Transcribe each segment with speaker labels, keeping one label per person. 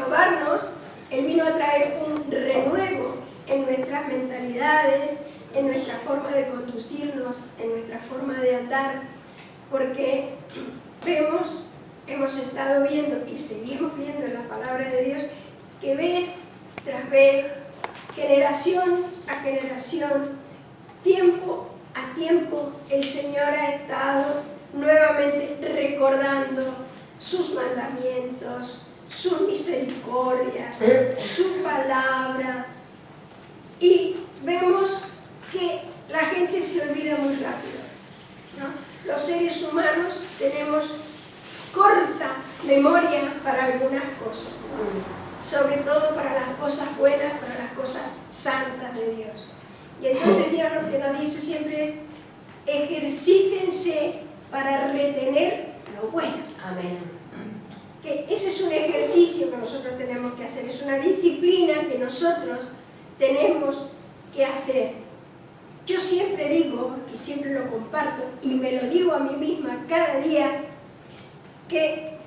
Speaker 1: renovarnos, Él vino a traer un renuevo en nuestras mentalidades, en nuestra forma de conducirnos, en nuestra forma de andar, porque hemos estado viendo y seguimos viendo en la palabra de Dios que vez tras vez, generación a generación, tiempo a tiempo, el Señor ha estado nuevamente recordando sus mandamientos, sus misericordias, su palabra, y vemos que la gente se olvida muy rápido, ¿no? Los seres humanos tenemos corta memoria para algunas cosas, ¿no? Sobre todo para las cosas buenas, para las cosas santas de Dios. Y entonces Dios lo que nos dice siempre es: ejercítense para retener lo bueno.
Speaker 2: Amén.
Speaker 1: Que ese es un ejercicio que nosotros tenemos que hacer, es una disciplina que nosotros tenemos que hacer. Yo siempre digo, y siempre lo comparto, y me lo digo a mí misma cada día, que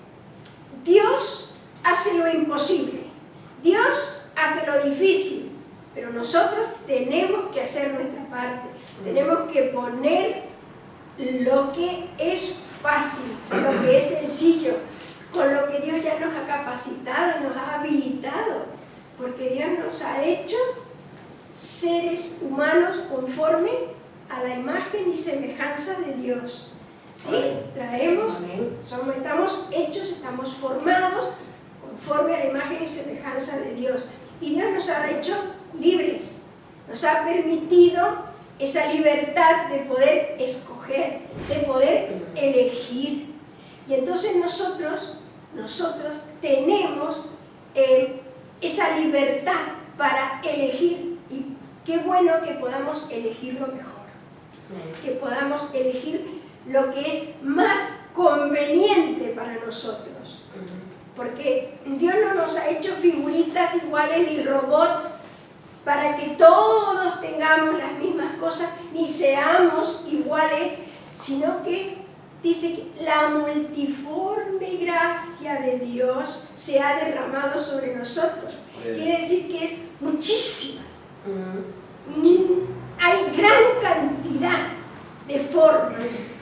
Speaker 1: Dios hace lo imposible, Dios hace lo difícil, pero nosotros tenemos que hacer nuestra parte, tenemos que poner lo que es fácil, lo que es sencillo, con lo que Dios ya nos ha capacitado, nos ha habilitado, porque Dios nos ha hecho seres humanos conforme a la imagen y semejanza de Dios. ¿Sí? Estamos hechos, estamos formados conforme a la imagen y semejanza de Dios. Y Dios nos ha hecho libres, nos ha permitido esa libertad de poder escoger, de poder elegir. Y entonces nosotros tenemos esa libertad para elegir, y qué bueno que podamos elegir lo mejor, que podamos elegir lo que es más conveniente para nosotros, porque Dios no nos ha hecho figuritas iguales ni robots para que todos tengamos las mismas cosas ni seamos iguales, sino que dice que la multiforme gracia de Dios se ha derramado sobre nosotros. Quiere decir que es muchísimas. Hay gran cantidad de formas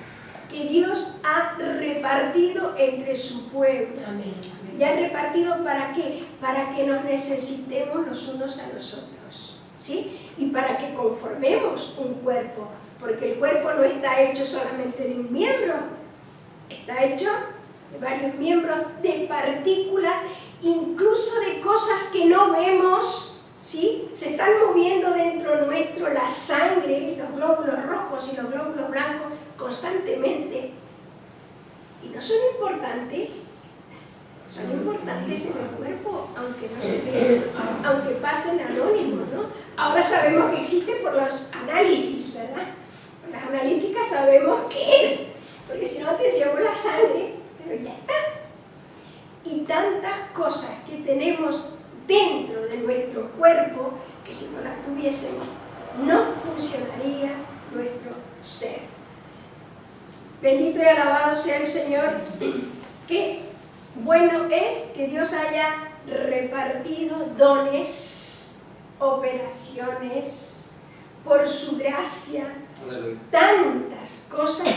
Speaker 1: que Dios ha repartido entre su pueblo.
Speaker 2: Amén.
Speaker 1: ¿Y ha repartido para qué? Para que nos necesitemos los unos a los otros, ¿sí? Y para que conformemos un cuerpo, porque el cuerpo no está hecho solamente de un miembro, está hecho de varios miembros, de partículas, incluso de cosas que no vemos, ¿sí? Se están moviendo dentro nuestro la sangre, los glóbulos rojos y los glóbulos blancos constantemente. ¿Y no son importantes? Son importantes en el cuerpo, aunque no se vean, aunque pasen anónimos, ¿no? Ahora sabemos que existe por los análisis, ¿verdad? Por las analíticas sabemos qué es, porque si no te decíamos la sangre, pero ya está. Y tantas cosas que tenemos dentro de nuestro cuerpo, que si no las tuviésemos, no funcionaría nuestro ser. Bendito y alabado sea el Señor, que bueno es que Dios haya repartido dones, operaciones, por su gracia, tantas cosas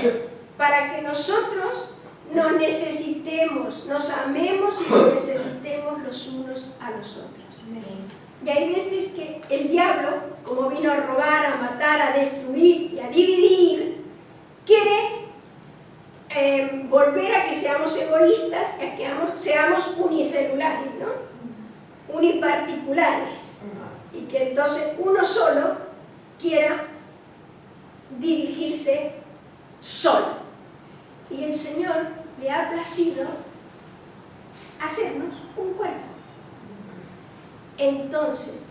Speaker 1: para que nosotros nos necesitemos, nos amemos y nos necesitemos los unos a los otros. Y hay veces que el diablo, como vino a robar, a matar, a destruir y a dividir, quiere volver a que seamos egoístas, a que seamos unicelulares, ¿no? Uniparticulares, y que entonces uno solo quiera dirigirse solo. Y el Señor le ha placido hacernos un cuerpo. Entonces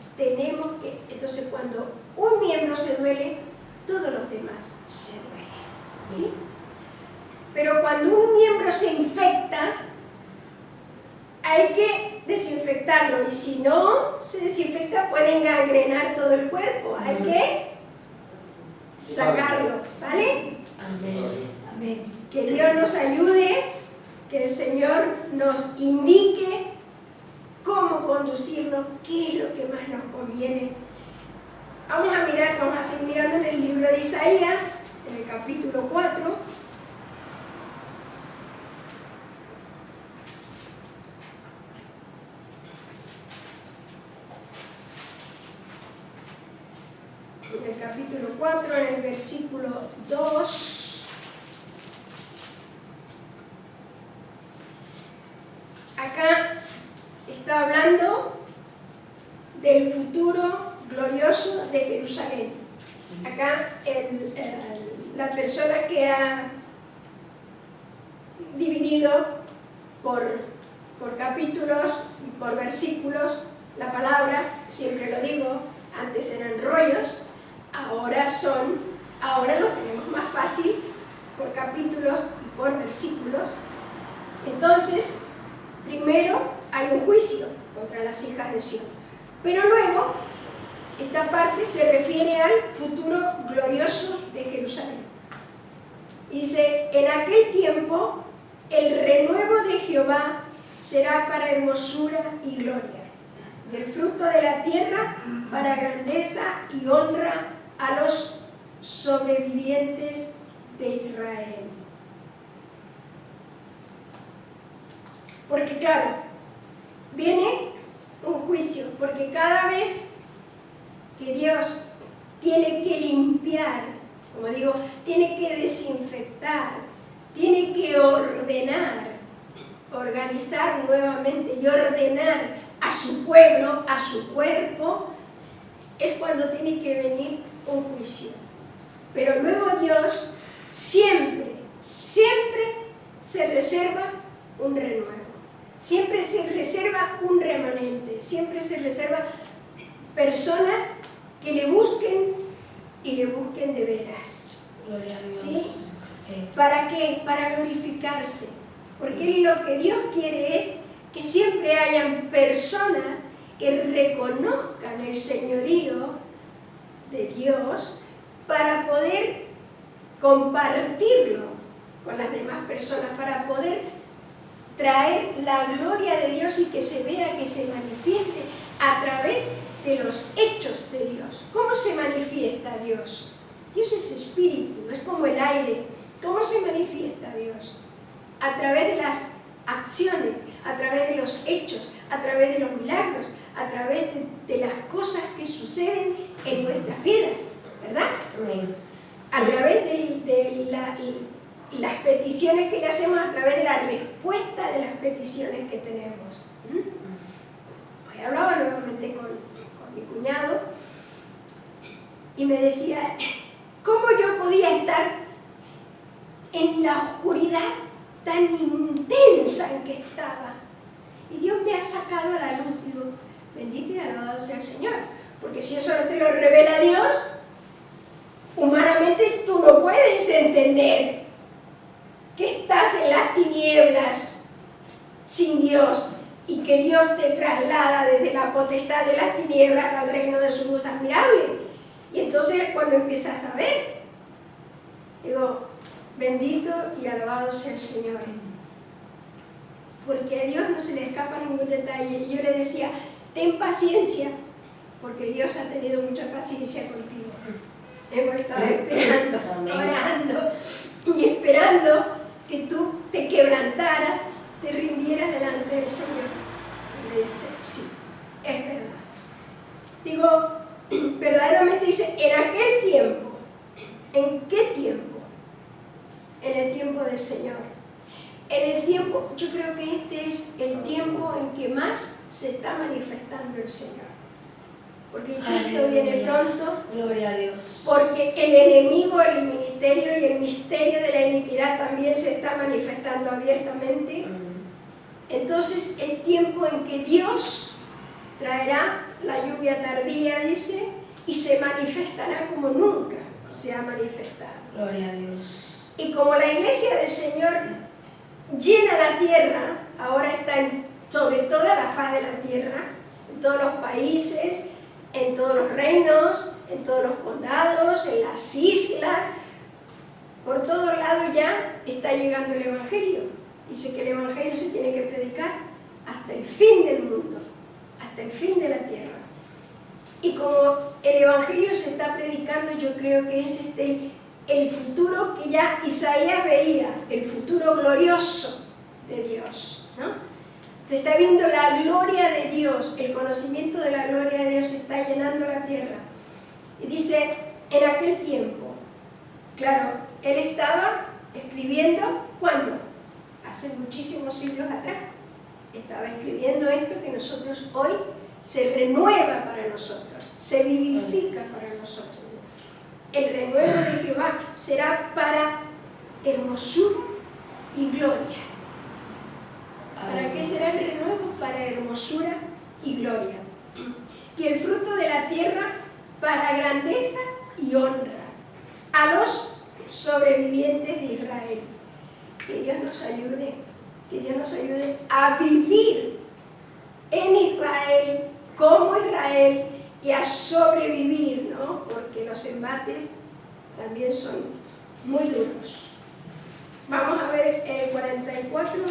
Speaker 1: cuando un miembro se duele, todos los demás se duelen, ¿sí? Pero cuando un miembro se infecta, hay que desinfectarlo, y si no se desinfecta puede gangrenar todo el cuerpo, hay que sacarlo, ¿vale?
Speaker 2: Amén.
Speaker 1: Amén. Que Dios nos ayude, que el Señor nos indique cómo conducirnos, qué es lo que más nos conviene. Vamos a seguir mirando en el libro de Isaías, en el capítulo 4. En el capítulo 4, en el versículo 2. Acá está hablando del futuro glorioso de Jerusalén. Acá la persona que ha dividido por capítulos y por versículos la palabra, siempre lo digo, antes eran rollos, ahora lo tenemos más fácil por capítulos y por versículos. Entonces, primero hay un juicio contra las hijas de Sión, pero luego esta parte se refiere al futuro glorioso de Jerusalén. Dice, en aquel tiempo el renuevo de Jehová será para hermosura y gloria, y el fruto de la tierra para grandeza y honra a los sobrevivientes de Israel. Porque claro, viene un juicio, porque cada vez que Dios tiene que limpiar, como digo, tiene que desinfectar, tiene que ordenar, organizar nuevamente y ordenar a su pueblo, a su cuerpo, es cuando tiene que venir un juicio. Pero luego Dios siempre se reserva un renuevo, siempre se reserva un remanente, siempre se reserva personas que le busquen y le busquen de veras.
Speaker 2: Gloria a Dios.
Speaker 1: ¿Sí? ¿Para qué? Para glorificarse. Porque lo que Dios quiere es que siempre hayan personas que reconozcan el señorío de Dios para poder compartirlo con las demás personas, para poder traer la gloria de Dios y que se vea, que se manifieste a través de los hechos de Dios. ¿Cómo se manifiesta Dios? Dios es espíritu, es como el aire. ¿Cómo se manifiesta Dios? A través de las acciones, a través de los hechos, a través de los milagros, a través de las cosas que suceden en nuestras vidas, ¿verdad?
Speaker 2: Amén.
Speaker 1: A través de las peticiones que le hacemos, a través de la respuesta de las peticiones que tenemos. Hoy hablaba nuevamente con mi cuñado y me decía, ¿cómo yo podía estar en la oscuridad tan intensa en que estaba? Y Dios me ha sacado a la luz. Digo, bendito y alabado sea el Señor, porque si eso no te lo revela Dios, humanamente tú no puedes entender que estás en las tinieblas sin Dios y que Dios te traslada desde la potestad de las tinieblas al reino de su luz admirable. Y entonces cuando empiezas a ver, digo, bendito y alabado sea el Señor, porque a Dios no se le escapa ningún detalle. Y yo le decía, ten paciencia, porque Dios ha tenido mucha paciencia contigo. Hemos estado esperando, orando y esperando que tú te quebrantaras, te rindieras delante del Señor. Y me dice, sí, es verdad. Digo, verdaderamente dice, en aquel tiempo. ¿En qué tiempo? En el tiempo del Señor. En el tiempo, yo creo que este es el tiempo en que más se está manifestando el Señor. Porque Cristo viene pronto.
Speaker 2: Gloria a Dios.
Speaker 1: Porque el enemigo, el ministerio y el misterio de la iniquidad también se está manifestando abiertamente. Entonces es tiempo en que Dios traerá la lluvia tardía, dice, y se manifestará como nunca se ha manifestado.
Speaker 2: Gloria a Dios.
Speaker 1: Y como la iglesia del Señor llena la tierra, ahora está sobre toda la faz de la tierra, en todos los países, en todos los reinos, en todos los condados, en las islas, por todos lados ya está llegando el Evangelio. Dice que el Evangelio se tiene que predicar hasta el fin del mundo. hasta el fin de la tierra. Y como el Evangelio se está predicando, yo creo que es el futuro que ya Isaías veía, el futuro glorioso de Dios, ¿no? Se está viendo la gloria de Dios, el conocimiento de la gloria de Dios está llenando la tierra. Y dice, en aquel tiempo, claro, él estaba escribiendo, ¿cuándo? Hace muchísimos siglos atrás. Estaba escribiendo esto que nosotros hoy se renueva para nosotros, se vivifica para nosotros. El renuevo de Jehová será para hermosura y gloria. ¿Para qué será el renuevo? Para hermosura y gloria. Y el fruto de la tierra para grandeza y honra a los sobrevivientes de Israel. Que Dios nos ayude a vivir en Israel, como Israel, y a sobrevivir, ¿no? Porque los embates también son muy duros. Vamos a ver el 44,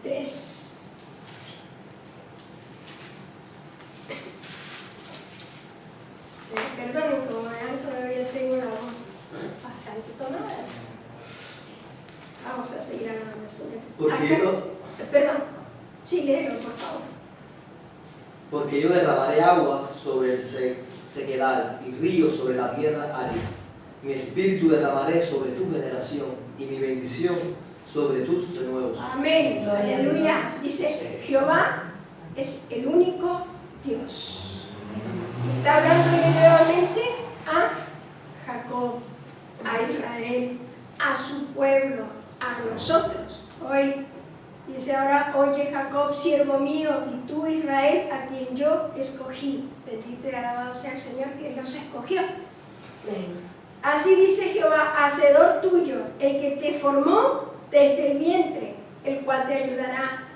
Speaker 1: 3. Perdonen, como todavía tengo la voz bastante tomada. Vamos a seguir hablando, Señor. Perdón, sí, léelo, por favor.
Speaker 3: Porque yo derramaré aguas sobre el sequedal y ríos sobre la tierra árida. Mi espíritu derramaré sobre tu generación y mi bendición sobre tus renuevos.
Speaker 1: Amén. Aleluya. Dice, Jehová es el único Dios. Está hablando nuevamente a Jacob, a Israel, a su pueblo, a nosotros. Hoy dice ahora, oye Jacob, siervo mío, y tú Israel, a quien yo escogí. Bendito y alabado sea el Señor que los escogió. Así dice Jehová, hacedor tuyo, el que te formó desde el vientre, el cual te ayudará.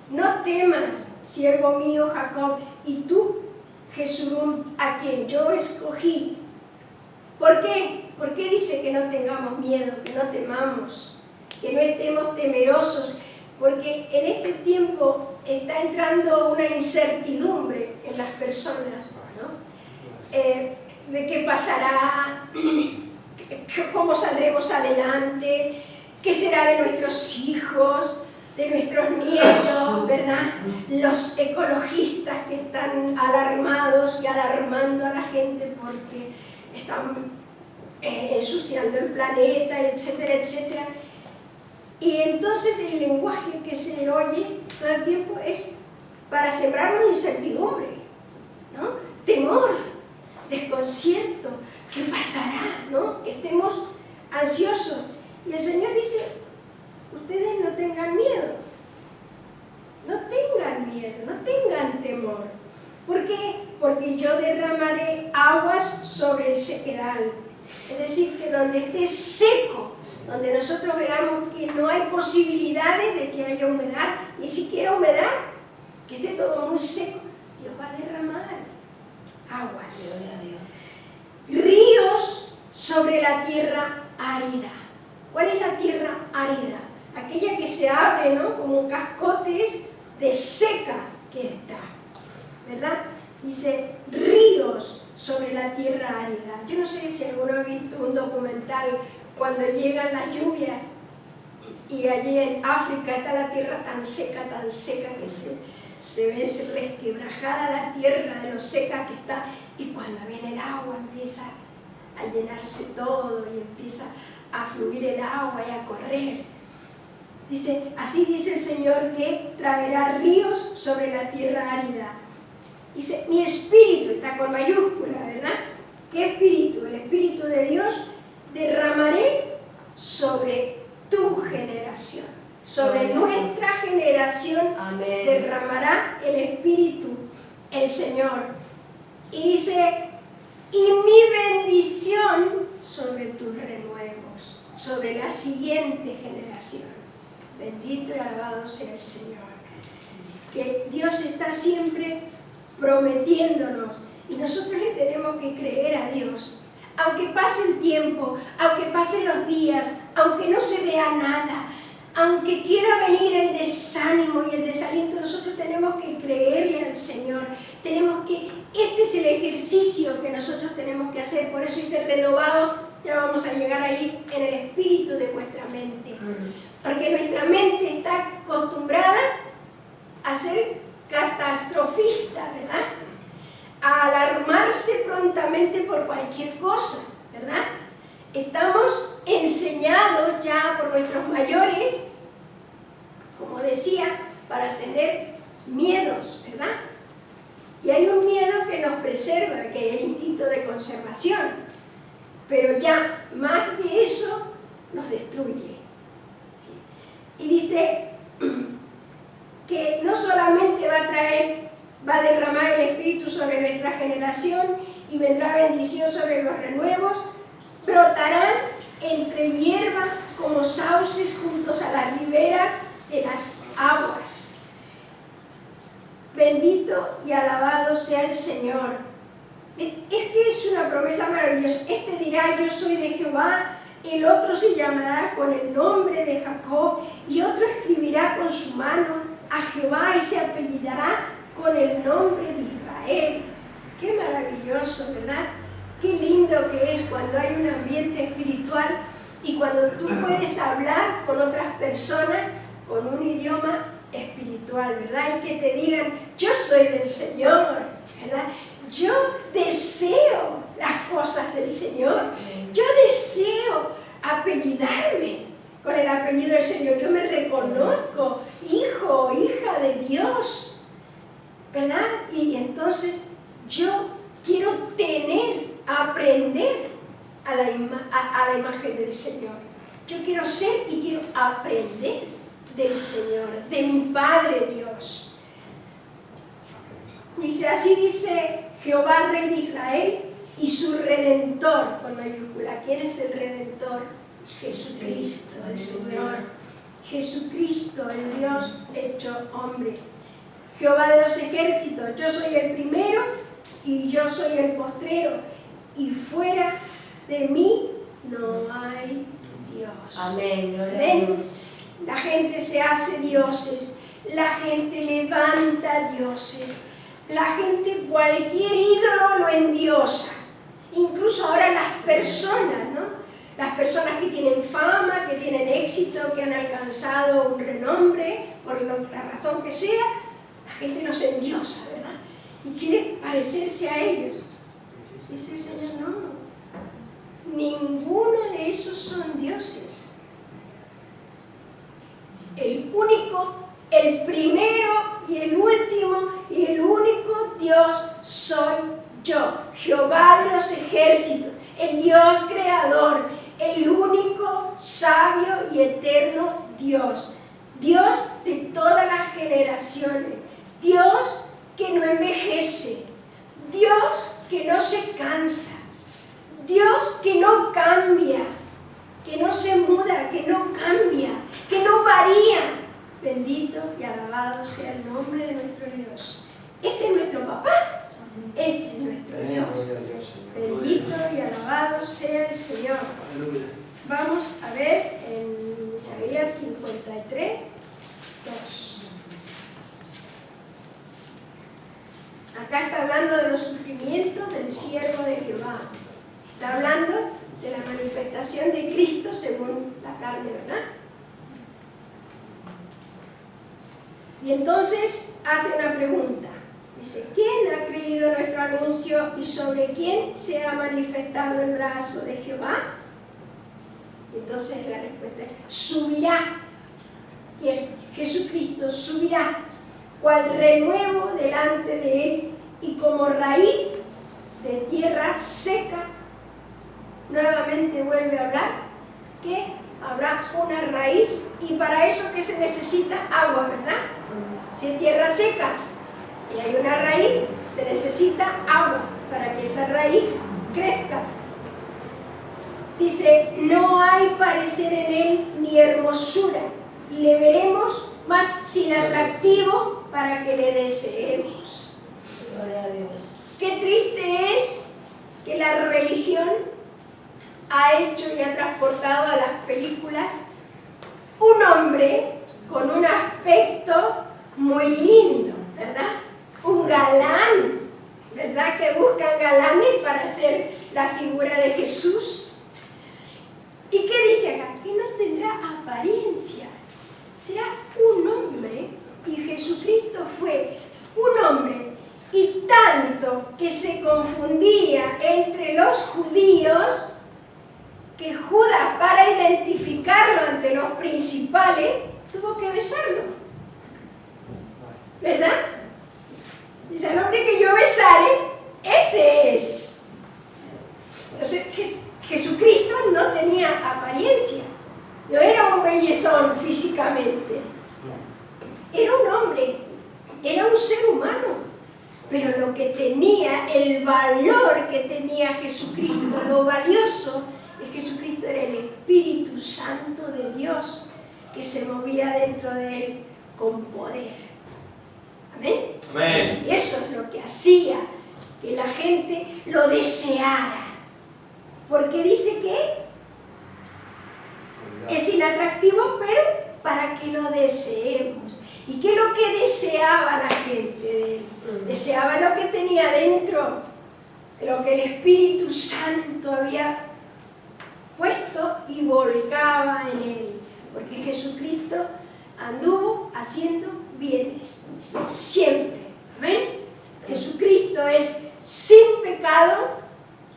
Speaker 1: No temas, siervo mío Jacob, y tú, Jesurum, a quien yo escogí. ¿Por qué? ¿Por qué dice que no tengamos miedo, que no temamos, que no estemos temerosos? Porque en este tiempo está entrando una incertidumbre en las personas, ¿no? De qué pasará, cómo saldremos adelante, qué será de nuestros hijos, de nuestros nietos, ¿verdad? Los ecologistas que están alarmados y alarmando a la gente porque están ensuciando el planeta, etcétera, etcétera. Y entonces el lenguaje que se oye todo el tiempo es para sembrarnos incertidumbre, ¿no? Temor, desconcierto, ¿qué pasará? ¿No? Que estemos ansiosos. Y el Señor dice, ustedes no tengan miedo, no tengan temor. ¿Por qué? Porque yo derramaré aguas sobre el sequedal. Es decir, que donde esté seco, donde nosotros veamos que no hay posibilidades de que haya humedad, ni siquiera humedad, que esté todo muy seco, Dios va a derramar aguas. Ríos sobre la tierra árida. ¿Cuál es la tierra árida? Aquella que se abre, ¿no? Como cascotes de seca que está, ¿verdad? Dice, ríos sobre la tierra árida. Yo no sé si alguno ha visto un documental cuando llegan las lluvias y allí en África está la tierra tan seca que se ve resquebrajada la tierra de lo seca que está, y cuando viene el agua empieza a llenarse todo y empieza a fluir el agua y a correr. Dice, así dice el Señor que traerá ríos sobre la tierra árida. Dice, mi espíritu, está con mayúscula, ¿verdad? ¿Qué espíritu? El espíritu de Dios derramaré sobre tu generación, sobre nuestra generación. Amén. Derramará el espíritu, el Señor. Y dice, y mi bendición sobre tus renuevos, sobre la siguiente generación. Bendito y alabado sea el Señor. Que Dios está siempre prometiéndonos y nosotros le tenemos que creer a Dios. Aunque pase el tiempo, aunque pasen los días, aunque no se vea nada, aunque quiera venir el desastre, desánimo y el desaliento, nosotros tenemos que creerle al Señor. Este es el ejercicio que nosotros tenemos que hacer. Por eso dice renovados, ya vamos a llegar ahí, en el espíritu de vuestra mente. Porque nuestra mente está acostumbrada a ser catastrofista, ¿verdad? A alarmarse prontamente por cualquier cosa, ¿verdad? Estamos enseñados ya por nuestros mayores, como decía, para tener miedos, ¿verdad? Y hay un miedo que nos preserva, que es el instinto de conservación, pero ya más de eso nos destruye. ¿Sí? Y dice que no solamente va a derramar el Espíritu sobre nuestra generación y vendrá bendición sobre los renuevos, brotarán entre hierba como sauces juntos a la ribera de las aguas. Bendito y alabado sea el Señor. Es que es una promesa maravillosa. Este dirá: yo soy de Jehová, el otro se llamará con el nombre de Jacob, y otro escribirá con su mano a Jehová y se apellidará con el nombre de Israel. Qué maravilloso, ¿verdad? Qué lindo que es cuando hay un ambiente espiritual y cuando tú puedes hablar con otras personas con un idioma espiritual, ¿verdad? Y que te digan: yo soy del Señor, ¿verdad? Yo deseo las cosas del Señor. Yo deseo apellidarme con el apellido del Señor. Yo me reconozco hijo o hija de Dios, ¿verdad? Y entonces yo quiero aprender a la imagen del Señor. Yo quiero ser y quiero aprender del Señor, de mi Padre Dios. Dice, así dice Jehová, Rey de Israel, y su Redentor, con mayúscula. ¿Quién es el Redentor? Jesucristo, el Señor. Jesucristo, el Dios hecho hombre. Jehová de los ejércitos, yo soy el primero y yo soy el postrero, y fuera de mí no hay Dios.
Speaker 2: Amén, gloria
Speaker 1: ¿Ven?
Speaker 2: a Dios.
Speaker 1: La gente se hace dioses, la gente levanta dioses, la gente cualquier ídolo lo endiosa. Incluso ahora las personas, ¿no? Las personas que tienen fama, que tienen éxito, que han alcanzado un renombre, por la razón que sea, la gente los endiosa, ¿verdad? Y quiere parecerse a ellos. Dice el Señor: no, ninguno de esos son dioses. El único, el primero y el último y el único Dios soy yo, Jehová de los ejércitos, el Dios creador, el único sabio y eterno Dios, Dios de todas las generaciones, Dios que no envejece, Dios que no se cansa, Dios que no cambia, que no se muda, que no cambia, que no varía. Bendito y alabado sea el nombre de nuestro Dios. Ese es nuestro papá, ese es nuestro Dios. Bendito y alabado sea el Señor. Vamos a ver en Isaías 53, 2. Acá está hablando de los sufrimientos del siervo de Jehová. Está hablando de la manifestación de Cristo según la carne, ¿verdad? Y entonces hace una pregunta. Dice: ¿quién ha creído nuestro anuncio y sobre quién se ha manifestado el brazo de Jehová? Y entonces la respuesta es: subirá. ¿Quién? Jesucristo subirá, cual renuevo delante de él, y como raíz de tierra seca. Nuevamente vuelve a hablar que habrá una raíz, y para eso que se necesita agua, ¿verdad? Si es tierra seca y hay una raíz, se necesita agua para que esa raíz crezca. Dice: no hay parecer en él ni hermosura, le veremos más sin atractivo para que le deseemos.
Speaker 2: Gloria a Dios.
Speaker 1: Qué triste es que la religión ha hecho y ha transportado a las películas un hombre con un aspecto muy lindo, ¿verdad? Un galán, ¿verdad? Que buscan galanes para hacer la figura de Jesús. ¿Y qué dice acá? Que no tendrá apariencia. Será un hombre, y Jesucristo fue un hombre, y tanto que se confundía entre los judíos, que Judas, para identificarlo ante los principales, tuvo que besarlo. ¿Verdad? Dice, el hombre que yo besare, ese es. Entonces, Jesucristo no tenía apariencia. No era un bellezón físicamente. Era un hombre, era un ser humano. Pero lo que tenía, el valor que tenía Jesucristo, lo valioso de Jesucristo era el Espíritu Santo de Dios que se movía dentro de él con poder. ¿Amén?
Speaker 3: Amén.
Speaker 1: Y eso es lo que hacía que la gente lo deseara. Porque dice que es inatractivo, pero para que lo deseemos. ¿Y qué es lo que deseaba la gente de él? Deseaba lo que tenía dentro, lo que el Espíritu Santo había puesto y volcaba en él. Porque Jesucristo anduvo haciendo bienes, dice, siempre. ¿Amén? Jesucristo es sin pecado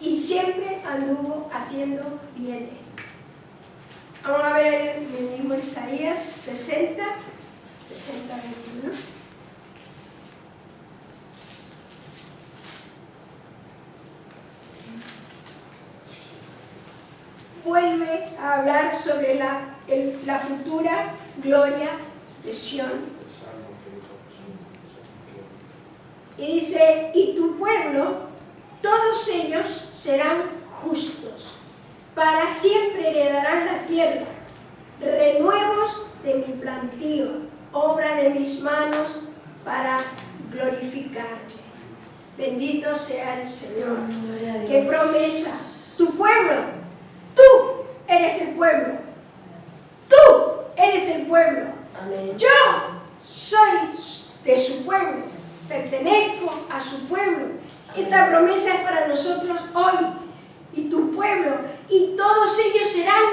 Speaker 1: y siempre anduvo haciendo bienes. Vamos a ver el mismo Isaías 60, 21. Vuelve a hablar sobre la futura gloria de Sión. Y dice, y tu pueblo, todos ellos serán justos, para siempre heredarán la tierra, renuevos de mi plantío, obra de mis manos para glorificarme. Bendito sea el Señor. ¡Qué promesa! Tu pueblo, tú eres el pueblo, tú eres el pueblo.
Speaker 2: Amén.
Speaker 1: Yo soy de su pueblo, pertenezco a su pueblo. Esta promesa es para nosotros hoy. Y tu pueblo, y todos ellos serán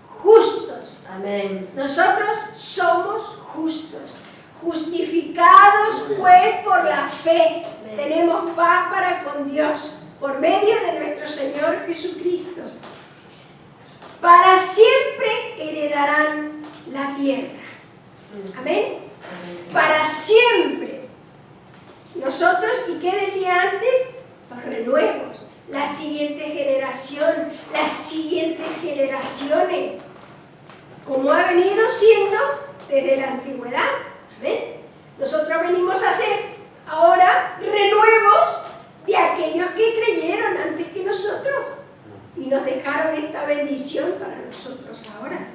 Speaker 1: justos.
Speaker 2: Amén.
Speaker 1: Nosotros somos justos, justificados pues por la fe.
Speaker 2: Amén.
Speaker 1: Tenemos paz para con Dios por medio de nuestro Señor Jesucristo. Para siempre heredarán la tierra. Amén. Para siempre. Nosotros, ¿y qué decía antes? Los renuevos. La siguiente generación, las siguientes generaciones, como ha venido siendo desde la antigüedad. ¿Ven? Nosotros venimos a hacer ahora renuevos de aquellos que creyeron antes que nosotros y nos dejaron esta bendición para nosotros ahora.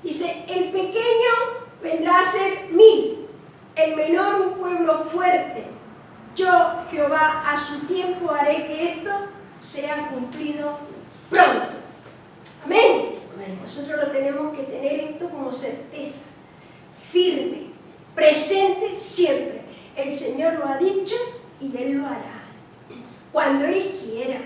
Speaker 1: Dice, el pequeño vendrá a ser 1000, el menor un pueblo fuerte. Yo, Jehová, a su tiempo haré que esto sea cumplido pronto. Amén.
Speaker 2: Amén.
Speaker 1: Nosotros lo tenemos que tener esto como certeza, firme, presente siempre. El Señor lo ha dicho y Él lo hará. Cuando Él quiera,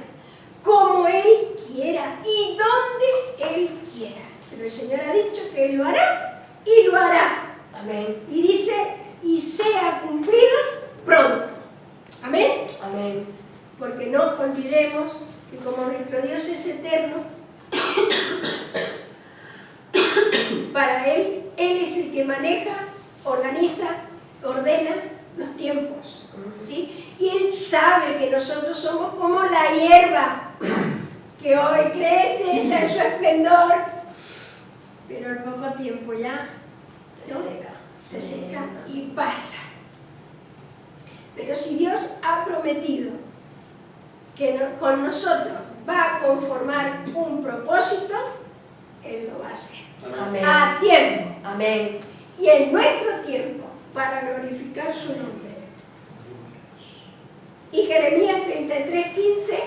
Speaker 1: como Él quiera y donde Él quiera. Pero el Señor ha dicho que Él lo hará y lo hará.
Speaker 2: Amén.
Speaker 1: Y dice, y sea cumplido pronto. Amén.
Speaker 2: Amén.
Speaker 1: Porque no olvidemos que como nuestro Dios es eterno, para Él es el que maneja, organiza, ordena los tiempos. ¿Sí? Y Él sabe que nosotros somos como la hierba, que hoy crece, está en su esplendor, pero en poco tiempo ya se seca y pasa. Pero si Dios ha prometido que con nosotros va a conformar un propósito, Él lo va a hacer.
Speaker 2: Amén.
Speaker 1: A tiempo.
Speaker 2: Amén.
Speaker 1: Y en nuestro tiempo, para glorificar su nombre. Y Jeremías 33:15.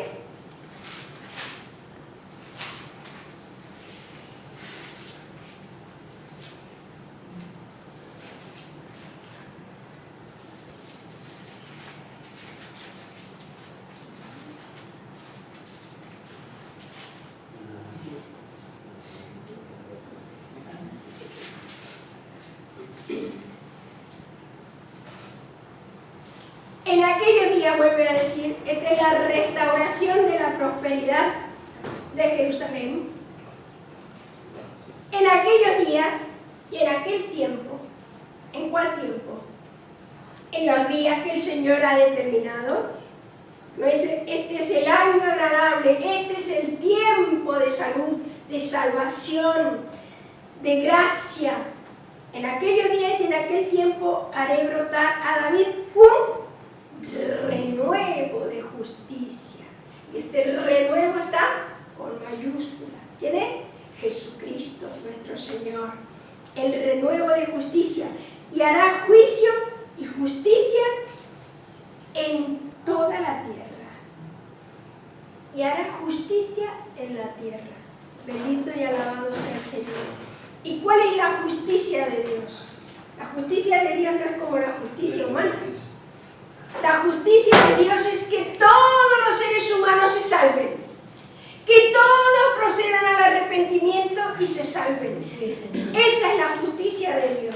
Speaker 1: En aquellos días, vuelve a decir, esta es la restauración de la prosperidad de Jerusalén. En aquellos días y en aquel tiempo, ¿en cuál tiempo? En los días que el Señor ha determinado. No es, este es el año agradable, este es el tiempo de salud, de salvación, de gracia. En aquellos días y en aquel tiempo haré brotar a David un renuevo de justicia. Y este renuevo está con mayúscula. ¿Quién es? Jesucristo, nuestro Señor. El renuevo de justicia. Y hará juicio y justicia en toda la tierra. Y hará justicia en la tierra. Bendito y alabado sea el Señor. ¿Y cuál es la justicia de Dios? La justicia de Dios no es como la justicia humana. La justicia de Dios es que todos los seres humanos se salven. Que todos procedan al arrepentimiento y se salven. Esa es la justicia de Dios.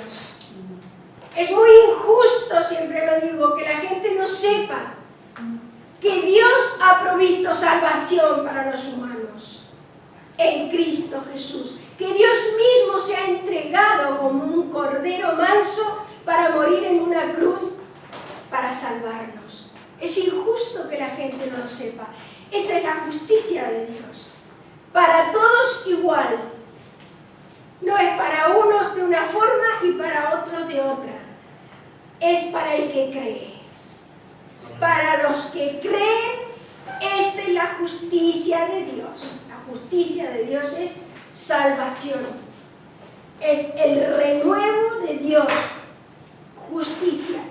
Speaker 1: Es muy injusto, siempre lo digo, que la gente no sepa que Dios ha provisto salvación para los humanos en Cristo Jesús. Que Dios mismo se ha entregado como un cordero manso para morir en una cruz para salvarnos. Es injusto que la gente no lo sepa. Esa es la justicia de Dios. Para todos igual. No es para unos de una forma y para otros de otra. Es para el que cree. Para los que creen, esta es la justicia de Dios. La justicia de Dios es salvación. Es el renuevo de Dios. Justicia.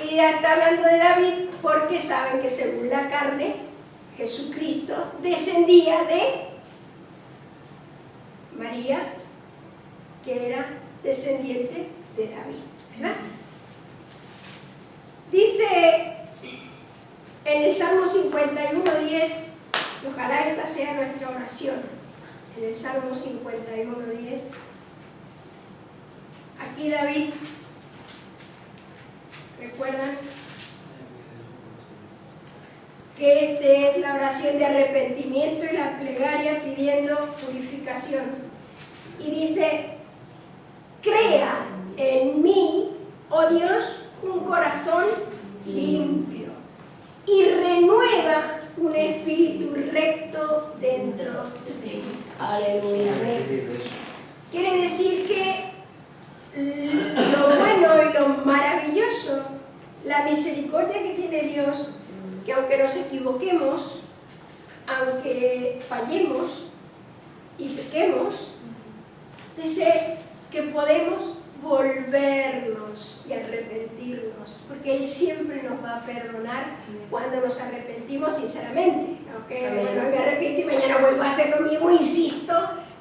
Speaker 1: Y ya está hablando de David porque saben que según la carne, Jesucristo descendía de María, que era descendiente de David, ¿verdad? Dice en el Salmo 51:10, y ojalá esta sea nuestra oración, en el Salmo 51:10, aquí David, ¿recuerdan? Que esta es la oración de arrepentimiento y la plegaria pidiendo purificación. Y dice, crea en mí, oh Dios, un corazón limpio y renueva un espíritu recto dentro de mí.
Speaker 2: Aleluya.
Speaker 1: Quiere decir que lo bueno y lo maravilloso, la misericordia que tiene Dios, que aunque nos equivoquemos, aunque fallemos y pequemos, dice que podemos volvernos y arrepentirnos, porque Él siempre nos va a perdonar cuando nos arrepentimos sinceramente. Aunque bueno, me arrepiento y mañana vuelvo a hacer lo mismo, insisto,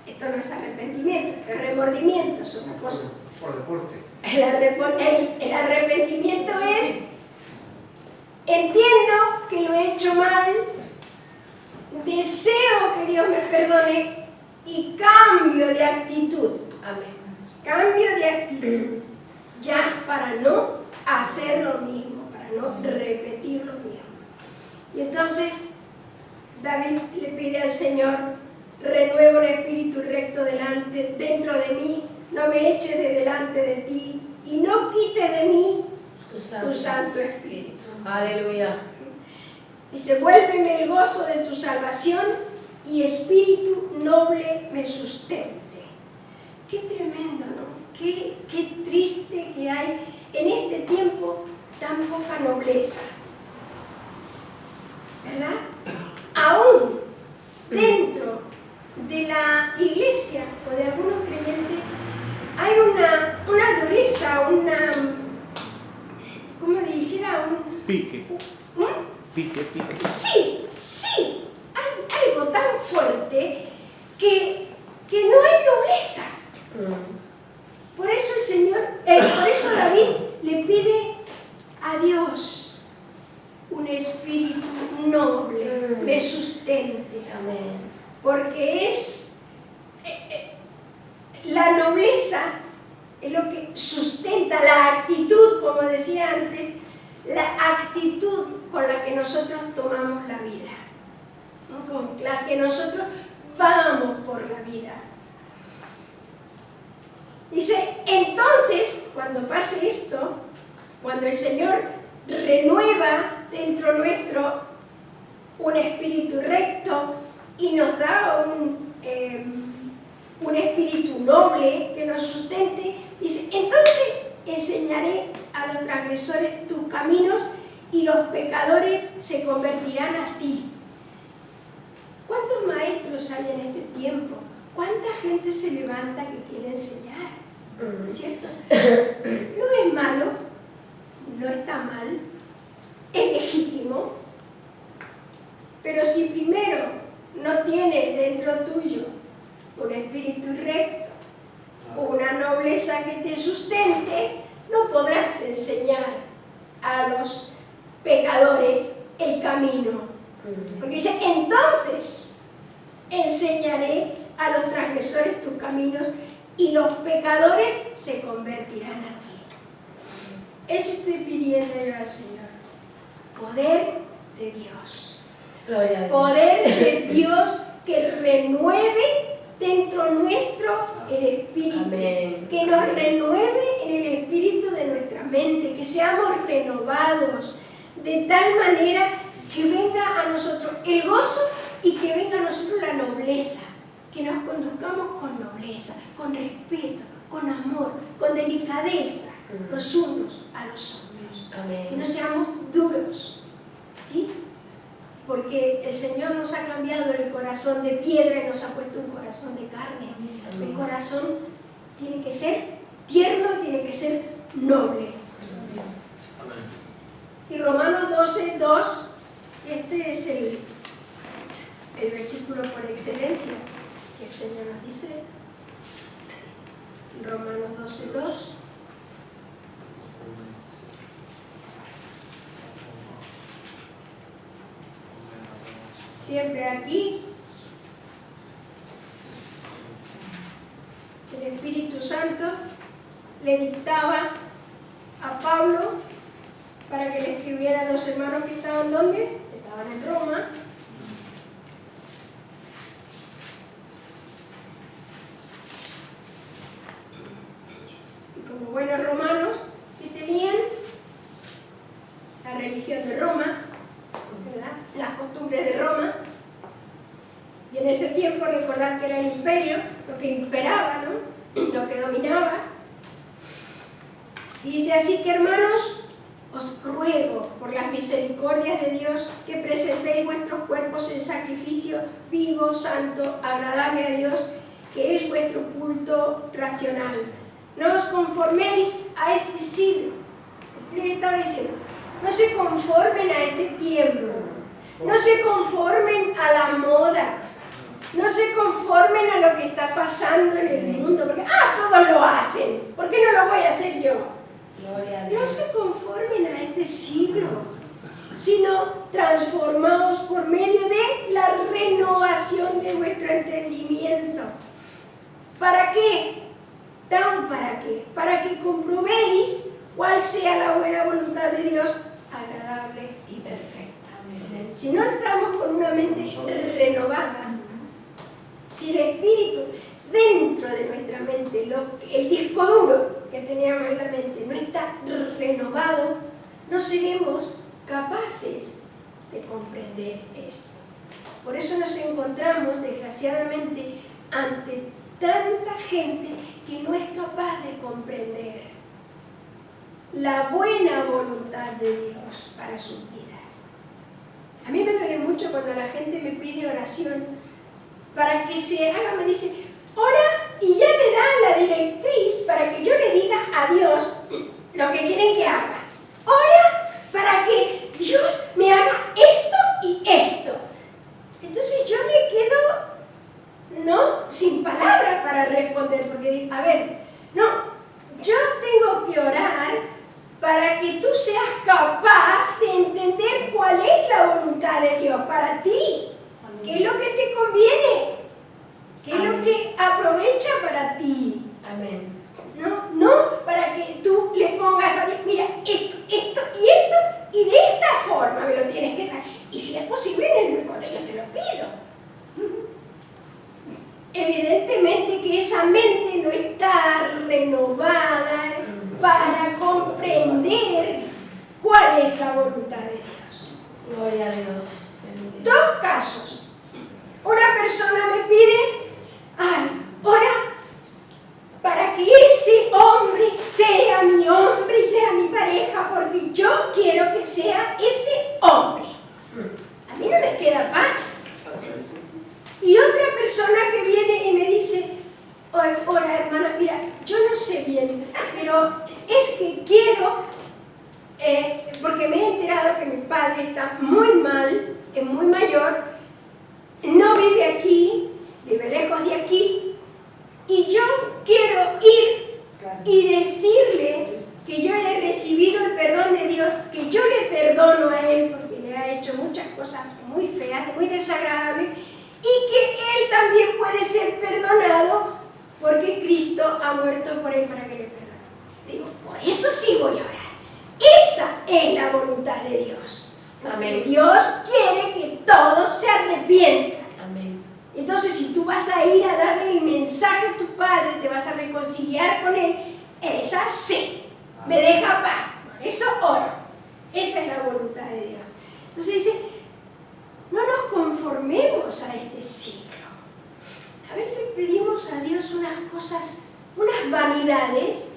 Speaker 1: esto no es arrepentimiento, esto es remordimiento, es otra cosa.
Speaker 4: Por deporte.
Speaker 1: El arrepentimiento es, entiendo que lo he hecho mal, deseo que Dios me perdone y cambio de actitud.
Speaker 2: Amén.
Speaker 1: Cambio de actitud, ya para no hacer lo mismo, para no repetir lo mismo. Y entonces David le pide al Señor, renueva un espíritu recto dentro de mí, no me eches de delante de ti y no quites de mí tu Santo Espíritu.
Speaker 2: Aleluya.
Speaker 1: Dice, vuélveme el gozo de tu salvación y espíritu noble me sustente. Qué tremendo, ¿no? Qué triste que hay en este tiempo tan poca nobleza, ¿verdad? Aún dentro de la iglesia o de algunos creyentes hay una dureza, ¿cómo le dijera?
Speaker 4: Pique. Pique.
Speaker 1: Sí, hay algo tan fuerte que no hay nobleza. Por eso por eso David le pide a Dios un espíritu noble, me sustente.
Speaker 2: Amén.
Speaker 1: Porque es la nobleza es lo que sustenta la actitud, como decía antes, la actitud con la que nosotros tomamos la vida, ¿no? Con la que nosotros vamos por la vida. Dice, entonces, cuando pase esto, cuando el Señor renueva dentro nuestro un espíritu recto y nos da un espíritu noble que nos sustente, dice, entonces enseñaré a los transgresores tus caminos y los pecadores se convertirán a ti. ¿Cuántos maestros hay en este tiempo? ¿Cuánta gente se levanta que quiere enseñar? ¿No es cierto? No es malo, no está mal, es legítimo, pero si primero no tienes dentro tuyo un espíritu recto, una nobleza que te sustente, no podrás enseñar a los pecadores el camino. Porque dice, entonces enseñaré a los transgresores tus caminos y los pecadores se convertirán a ti. Eso estoy pidiendo yo al Señor. Poder de Dios.
Speaker 2: Gloria a Dios.
Speaker 1: Poder de Dios que renueve dentro nuestro el espíritu.
Speaker 2: Amén.
Speaker 1: Que nos renueve en el espíritu de nuestra mente. Que seamos renovados de tal manera que venga a nosotros el gozo y que venga a nosotros la nobleza. Que nos conduzcamos con nobleza, con respeto, con amor, con delicadeza, los unos a los otros.
Speaker 2: Amén.
Speaker 1: Que no seamos duros, ¿sí? Porque el Señor nos ha cambiado el corazón de piedra y nos ha puesto un corazón de carne.
Speaker 2: Amén.
Speaker 1: El corazón tiene que ser tierno y tiene que ser noble.
Speaker 3: Amén.
Speaker 1: Y Romanos 12:2, este es el versículo por excelencia que el Señor nos dice. Romanos 12:2. Siempre aquí el Espíritu Santo le dictaba a Pablo para que le escribiera a los hermanos que estaban ¿dónde? Estaban en Roma. Y como buenos romanos que tenían la religión de Roma, ¿verdad? Las costumbres de Roma, y en ese tiempo recordad que era el imperio, lo que imperaba, ¿no? Lo que dominaba. Y dice así que hermanos, os ruego por las misericordias de Dios que presentéis vuestros cuerpos en sacrificio vivo, santo, agradable a Dios, que es vuestro culto racional. No os conforméis a este siglo. Le estaba diciendo, no se conformen a este tiempo, no se conformen a la moda, no se conformen a lo que está pasando en el mundo, porque todos lo hacen, ¿por qué no lo voy a hacer yo?
Speaker 2: Gloria a
Speaker 1: No
Speaker 2: Dios.
Speaker 1: se conformen a este siglo, sino transformados por medio de la renovación de vuestro entendimiento. ¿Para qué? ¿Para qué? Para que comprobéis cuál sea la buena voluntad de Dios, agradable y perfecta.
Speaker 2: Amén.
Speaker 1: Si no estamos con una mente renovada, si el Espíritu dentro de nuestra mente, el disco duro que teníamos en la mente no está renovado, no seremos capaces de comprender esto. Por eso nos encontramos, desgraciadamente, ante tanta gente que no es capaz de comprender la buena voluntad de Dios para sus vidas. A mí me duele mucho cuando la gente me pide oración para que se haga, me dice, ora y ya me da la directriz para que yo le diga a Dios lo que quieren que haga. Ora para que Dios me haga esto y esto. Entonces yo me quedo, ¿no?, sin palabras para responder, porque digo, a ver, no, yo tengo que orar para que tú seas capaz de entender cuál es la voluntad de Dios para ti. ¿Qué es lo que te conviene? ¿Qué es lo que aprovecha para ti?
Speaker 2: Amén.
Speaker 1: No para comprender cuál es la voluntad de Dios.
Speaker 2: Gloria a Dios.
Speaker 1: Dos casos. Una persona me pide, ora para que ese hombre sea mi sea mi pareja, porque yo quiero que sea ese hombre. A mí no me queda paz. Y otra persona que viene y me dice, ora hermana, mira, yo no sé bien, pero es que quiero, porque me he enterado que mi padre está muy mal, es muy mayor, no vive aquí, vive lejos de aquí, y yo quiero ir y decirle que yo he recibido el perdón de Dios, que yo le perdono a él porque le ha hecho muchas cosas muy feas, muy desagradables, y que él también puede ser perdonado porque Cristo ha muerto por él para que le perdone. Digo, por eso sí voy a orar. Esa es la voluntad de Dios.
Speaker 2: Amén.
Speaker 1: Dios quiere que todos se arrepientan.
Speaker 2: Amén.
Speaker 1: Entonces, si tú vas a ir a darle el mensaje a tu padre, te vas a reconciliar con él, esa sí, me deja paz. Por eso oro. Esa es la voluntad de Dios. Entonces dice, no nos conformemos a este siglo. A veces pedimos a Dios unas cosas, unas vanidades,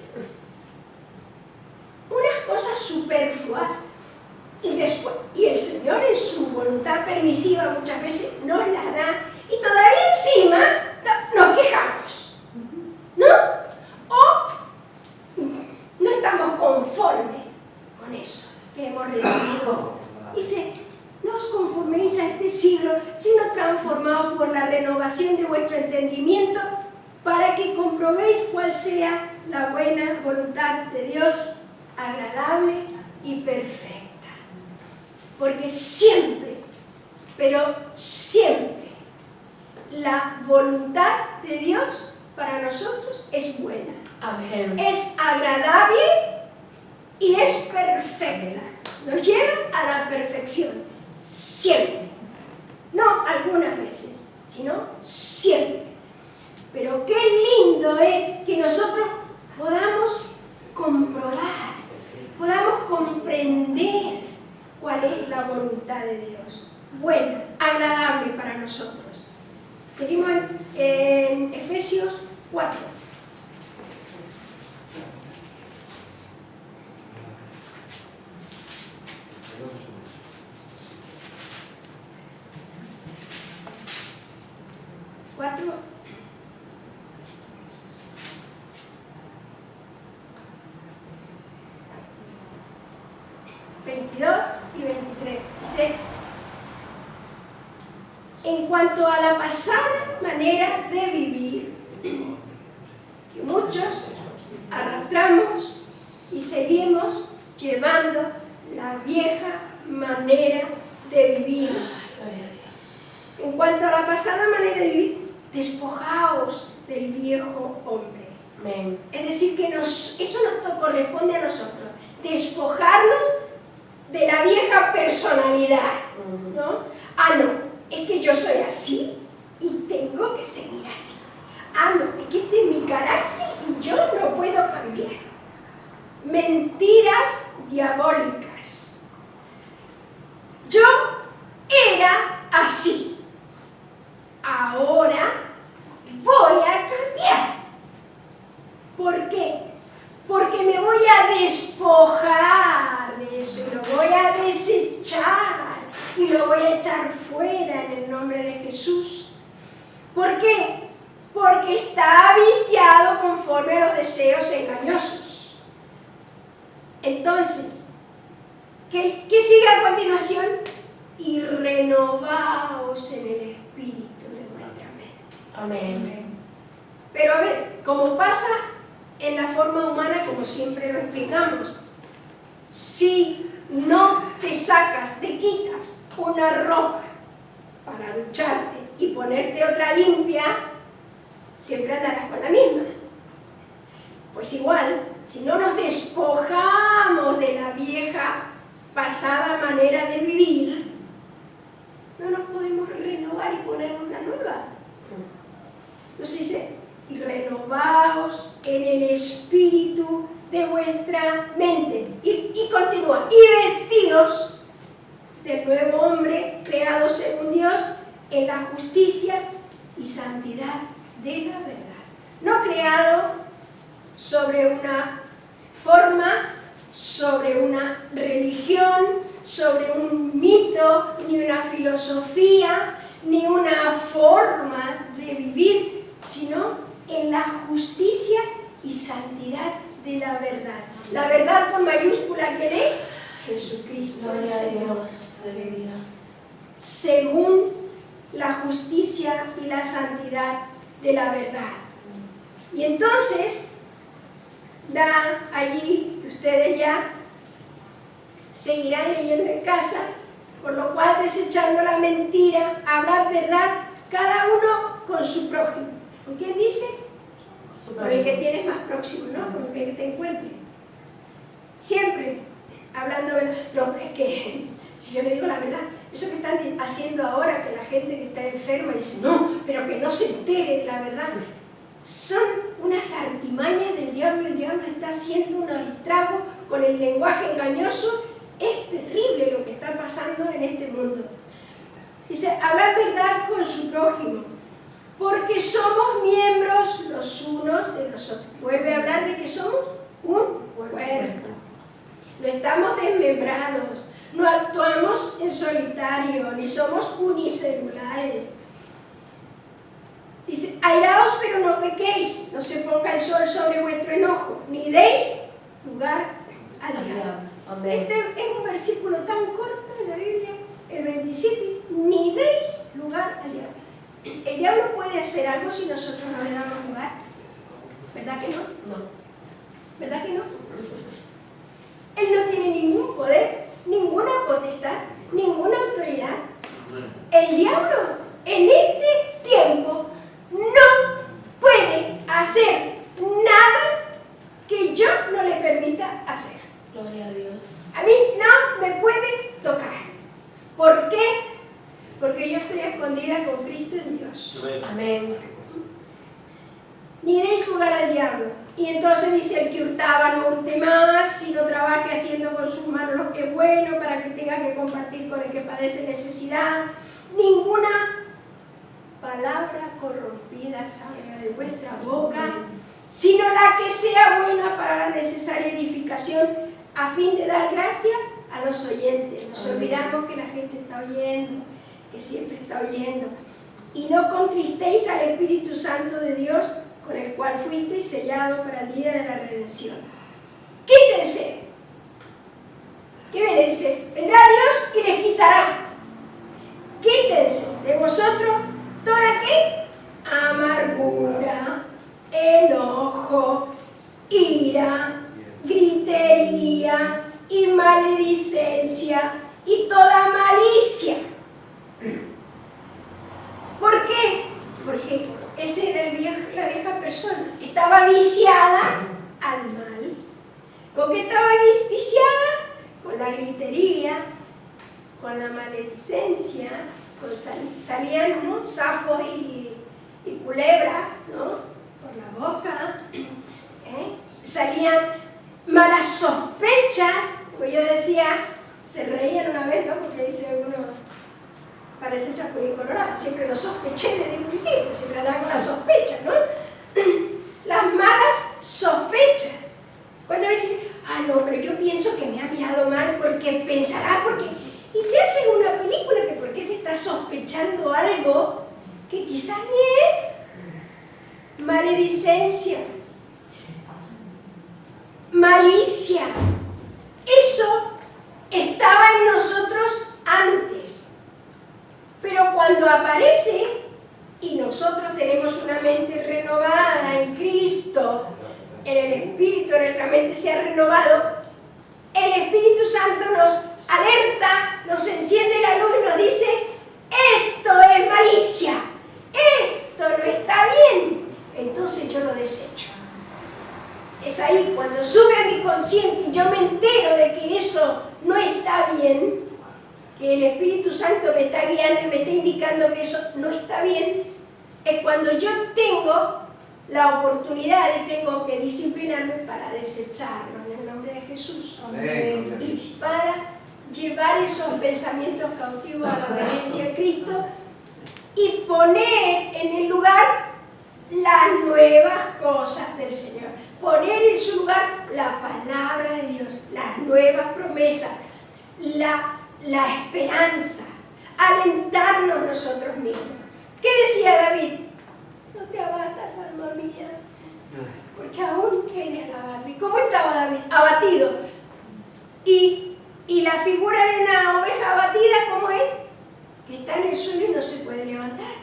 Speaker 1: unas cosas superfluas, y el Señor en su voluntad permisiva muchas veces nos las da, y todavía encima nos quejamos, ¿no? O no estamos conformes con eso que hemos recibido. Dice, no os conforméis a este siglo, sino transformaos por la renovación de vuestro entendimiento, para que comprobéis cuál sea la buena voluntad de Dios, agradable y perfecta. Porque siempre, pero siempre, la voluntad de Dios para nosotros es buena,
Speaker 2: Amén.
Speaker 1: es agradable y es perfecta. Nos lleva a la perfección. Siempre, no algunas veces, sino siempre. Pero qué lindo es que nosotros podamos comprobar, podamos comprender cuál es la voluntad de Dios, buena, agradable para nosotros. Seguimos en Efesios 4. Cuatro. Y 23. Dice, en cuanto a la pasada manera de vivir, que muchos arrastramos y seguimos llevando la vieja manera de vivir.
Speaker 2: Gloria a Dios.
Speaker 1: En cuanto a la pasada manera de vivir, despojaos del viejo hombre.
Speaker 2: Amén.
Speaker 1: Es decir, que eso nos corresponde a nosotros, despojarnos de la vieja personalidad, ¿no? No, es que yo soy así y tengo que seguir así. No, es que este es mi carácter y yo no puedo cambiar. Mentiras diabólicas. Yo era así. Ahora voy a cambiar. ¿Por qué? Porque me voy a despojar de eso y lo voy a desechar y lo voy a echar fuera en el nombre de Jesús. ¿Por qué? Porque está viciado conforme a los deseos engañosos. Entonces, ¿qué sigue a continuación? Y renovaos en el espíritu de vuestra mente.
Speaker 2: Amén.
Speaker 1: Pero a ver, como pasa en la forma humana, como siempre lo explicamos, si no te sacas, te quitas una ropa para ducharte y ponerte otra limpia, siempre andarás con la misma. Pues igual, si no nos despojamos de la vieja pasada manera de vivir, no nos podemos renovar y poner una nueva. Entonces dice, y renovaos en el espíritu de vuestra mente. Y continúa, y vestíos del nuevo hombre creado según Dios en la justicia y santidad de la verdad. No creado sobre una forma, sobre una religión, sobre un mito, ni una filosofía, ni una forma de vivir, sino en la justicia y santidad de la verdad. La verdad con mayúscula, ¿quién es? Jesucristo el
Speaker 2: Gloria a
Speaker 1: Señor.
Speaker 2: Dios. Aleluya.
Speaker 1: Según la justicia y la santidad de la verdad. Y entonces da allí, que ustedes ya seguirán leyendo en casa, por lo cual desechando la mentira, hablad verdad, cada uno con su prójimo. ¿Con quién dice? Con el que tienes más próximo, ¿no? Con el que te encuentres. Siempre hablando verdad. No, es que si yo le digo la verdad, eso que están haciendo ahora, que la gente que está enferma dice, no, pero que no se entere de la verdad, son unas artimañas del diablo. El diablo está haciendo un estrago con el lenguaje engañoso. Es terrible lo que está pasando en este mundo. Dice, hablad verdad con su prójimo, porque somos miembros los unos de los otros. Vuelve a hablar de que somos un cuerpo. No estamos desmembrados, no actuamos en solitario, ni somos unicelulares. Dice, airaos pero no pequéis, no se ponga el sol sobre vuestro enojo, ni deis lugar al diablo.
Speaker 2: Amén.
Speaker 1: Este es un versículo tan corto en la Biblia, el 27, ni deis lugar al diablo. El diablo puede hacer algo si nosotros no le damos lugar. ¿Verdad que no?
Speaker 2: No.
Speaker 1: ¿Verdad que no? Él no tiene ningún poder, ninguna potestad, ninguna autoridad. El diablo en este tiempo no puede hacer nada que yo no le permita hacer.
Speaker 2: Gloria a Dios.
Speaker 1: A mí no me puede tocar. ¿Por qué? Porque yo estoy escondida con Cristo en Dios.
Speaker 2: Amén.
Speaker 1: Ni deis lugar al diablo. Y entonces dice, el que hurtaba no hurte más, sino trabaje haciendo con sus manos lo que es bueno, para que tenga que compartir con el que padece necesidad. Ninguna palabra corrompida salga de vuestra boca, sino la que sea buena para la necesaria edificación, a fin de dar gracia a los oyentes. Nos olvidamos que la gente está oyendo, que siempre está oyendo. Y no contristéis al Espíritu Santo de Dios, con el cual fuisteis sellado para el día de la redención. Quítense. ¿Qué viene? Dice, vendrá Dios y les quitará. Quítense de vosotros toda ¿qué? Amargura, enojo, ira, gritería y maledicencia y toda malicia. ¿Por qué? Porque esa era la vieja persona. Estaba viciada al mal. ¿Con qué estaba viciada? Con la gritería, con la maledicencia, salían, ¿no?, sapos y culebras, ¿no?, por la boca. Salían malas sospechas. Como yo decía, se reían una vez, ¿no?, porque dice alguno, parece chapulín colorado. Siempre lo sospeché desde un principio, siempre andaba con las sospechas, ¿no? Las malas sospechas. Cuando a veces, no, pero yo pienso que me ha mirado mal porque pensará, porque... Y te hacen una película que por qué te estás sospechando algo que quizás ni es. Maledicencia, malicia, eso estaba en nosotros antes. Pero cuando aparece y nosotros tenemos una mente renovada en Cristo, en el Espíritu, nuestra mente se ha renovado, el Espíritu Santo nos alerta, nos enciende la luz y nos dice, esto es malicia, esto no está bien. Entonces yo lo desecho. Es ahí cuando sube a mi consciente y yo me entero de que eso no está bien, que el Espíritu Santo me está guiando y me está indicando que eso no está bien, es cuando yo tengo la oportunidad y tengo que disciplinarme para desecharlo en el nombre de Jesús.
Speaker 5: Amén.
Speaker 1: Y para llevar esos pensamientos cautivos a la obediencia a Cristo y poner en el lugar las nuevas cosas del Señor. Poner en su lugar la palabra de Dios, las nuevas promesas, la esperanza, alentarnos nosotros mismos. ¿Qué decía David? No te abatas, alma mía, porque aún quiere alabarme. ¿Cómo estaba David? Abatido. Y la figura de una oveja abatida, ¿cómo es? Que está en el suelo y no se puede levantar.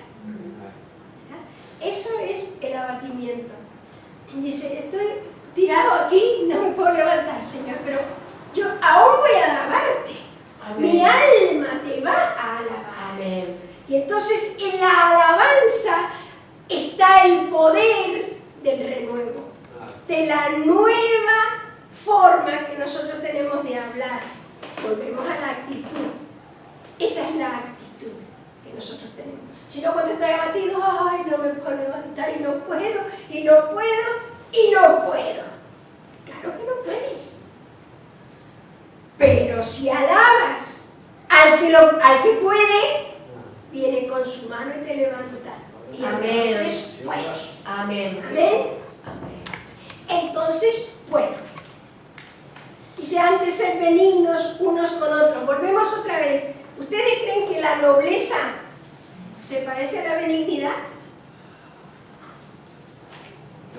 Speaker 1: Eso es el abatimiento. Dice, estoy tirado aquí, no me puedo levantar, Señor, pero yo aún voy a alabarte.
Speaker 2: Amén.
Speaker 1: Mi alma te va a alabar.
Speaker 2: Amén.
Speaker 1: Y entonces en la alabanza está el poder del renuevo, de la nueva forma que nosotros tenemos de hablar. Volvemos a la actitud. Esa es la actitud que nosotros tenemos. Si no, cuando estoy abatido, ay, no me puedo levantar y no puedo, y no puedo, y no puedo. Claro que no puedes. Pero si alabas al que puede, viene con su mano y te levanta. Y
Speaker 2: Amén.
Speaker 1: entonces puedes.
Speaker 2: Amén.
Speaker 1: Amén.
Speaker 2: Amén.
Speaker 1: Entonces, bueno. Dice antes ser benignos unos con otros. Volvemos otra vez. ¿Ustedes creen que la nobleza se parece a la benignidad?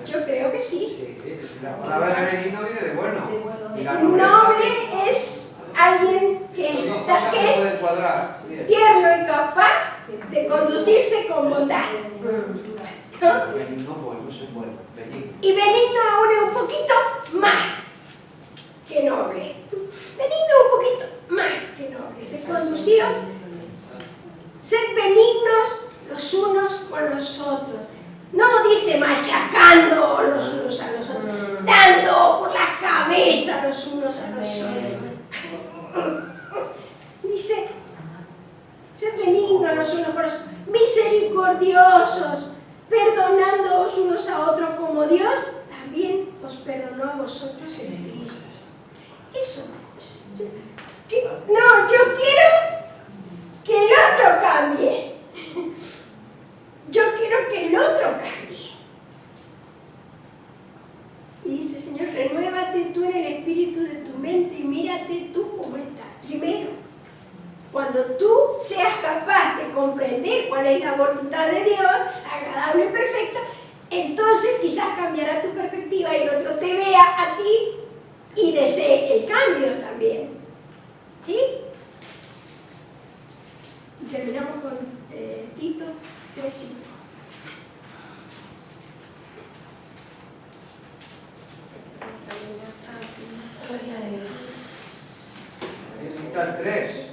Speaker 1: Yo creo que sí.
Speaker 5: La palabra de benigno viene de bueno. Y la
Speaker 1: Un
Speaker 5: nobleza
Speaker 1: noble es alguien que
Speaker 5: son dos cosas que
Speaker 1: es
Speaker 5: pueden cuadrar. Sí,
Speaker 1: tierno y capaz de conducirse con bondad. ¿No?
Speaker 5: benigno, bueno, eso es bueno. Benigno.
Speaker 1: Y benigno aún es un poquito más que noble. Benigno un poquito más que noble. Ser conducidos, ser benignos los unos con los otros. No dice machacando los unos a los otros, dando por las cabezas los unos a los otros. Dice, ser benignos los unos con los otros, misericordiosos, perdonándoos unos a otros como Dios también os perdonó a vosotros en Cristo. Eso. No, yo quiero que el otro cambie. Yo quiero que el otro cambie. Y dice, Señor, renuévate tú en el espíritu de tu mente y mírate tú cómo estás. Primero, cuando tú seas capaz de comprender cuál es la voluntad de Dios, agradable y perfecta, entonces quizás cambiará tu perspectiva y el otro te vea a ti y desee el cambio también. ¿Sí? Y terminamos con Tito 3:5.
Speaker 2: Gloria a Dios.
Speaker 5: Necesitan tres.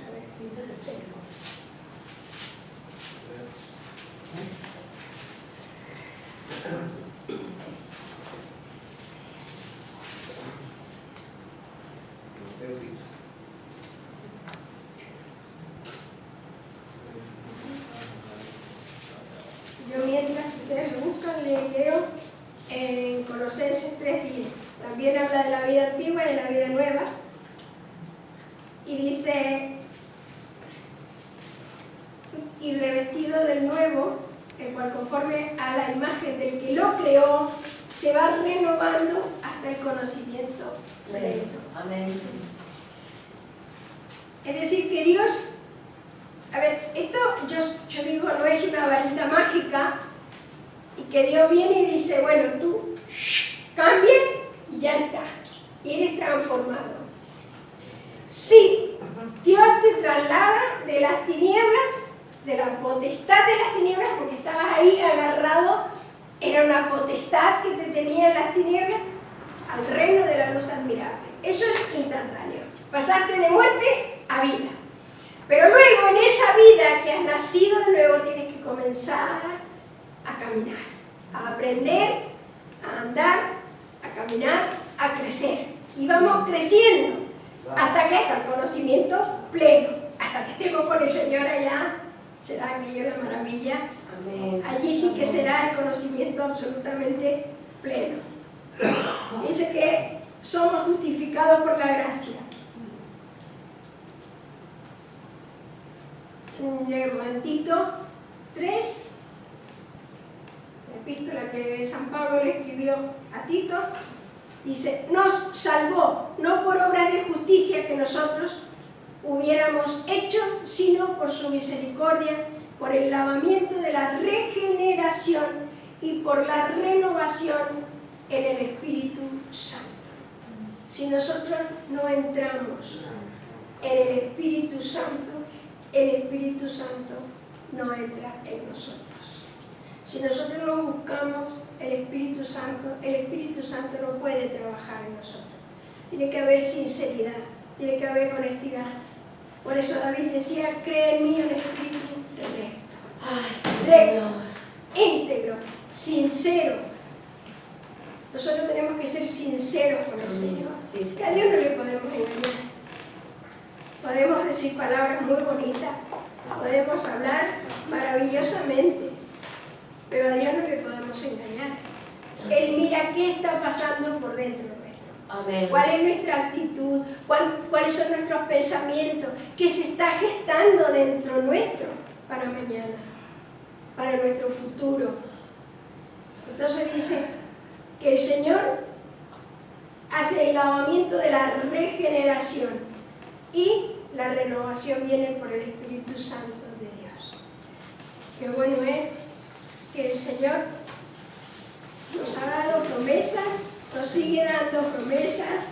Speaker 1: Yo mientras ustedes lo buscan, les leo en Colosenses 3:10. También habla de la vida antigua y de la vida nueva. Y dice, y revestido del nuevo, el cual conforme a la imagen del que lo creó, se va renovando hasta el conocimiento pleno.
Speaker 2: Amén.
Speaker 1: Es decir, que Dios, a ver, esto yo digo, no es una varita mágica, y que Dios viene y dice, bueno, tú cambias y ya está, y eres transformado. Sí, Dios te traslada de las tinieblas, de la potestad de las tinieblas, porque estabas ahí agarrado, era una potestad que te tenía en las tinieblas, al reino de la luz admirable. Eso es instantáneo, pasaste de muerte a vida. Pero luego en esa vida que has nacido de nuevo tienes que comenzar a caminar, a aprender, a andar, a caminar, a crecer. Y vamos creciendo hasta que hasta el conocimiento pleno, hasta que estemos con el Señor allá será aquello la maravilla.
Speaker 2: Amén.
Speaker 1: Allí sí que será el conocimiento absolutamente pleno. Dice que somos justificados por la gracia. En Tito 3, la epístola que San Pablo le escribió a Tito, dice, nos salvó, no por obra de justicia que nosotros hubiéramos hecho, sino por su misericordia, por el lavamiento de la regeneración y por la renovación en el Espíritu Santo. Si nosotros no entramos en el Espíritu Santo, el Espíritu Santo no entra en nosotros. Si nosotros no buscamos el Espíritu Santo no puede trabajar en nosotros. Tiene que haber sinceridad, tiene que haber honestidad. Por eso David decía, cree en mí un espíritu recto.
Speaker 2: Ay, sí,
Speaker 1: Recto,
Speaker 2: Señor.
Speaker 1: íntegro, sincero. Nosotros tenemos que ser sinceros con el Señor.
Speaker 2: Sí, sí.
Speaker 1: Que a Dios no le podemos engañar. Podemos decir palabras muy bonitas, podemos hablar maravillosamente, pero a Dios no le podemos engañar. Él mira qué está pasando por dentro nuestro.
Speaker 2: Amén.
Speaker 1: ¿Cuál es nuestra actitud? ¿Cuáles son nuestros pensamientos? ¿Qué se está gestando dentro nuestro para mañana? Para nuestro futuro. Entonces dice que el Señor hace el lavamiento de la regeneración y la renovación viene por el Espíritu Santo de Dios. Qué bueno es que el Señor nos ha dado promesas, nos sigue dando promesas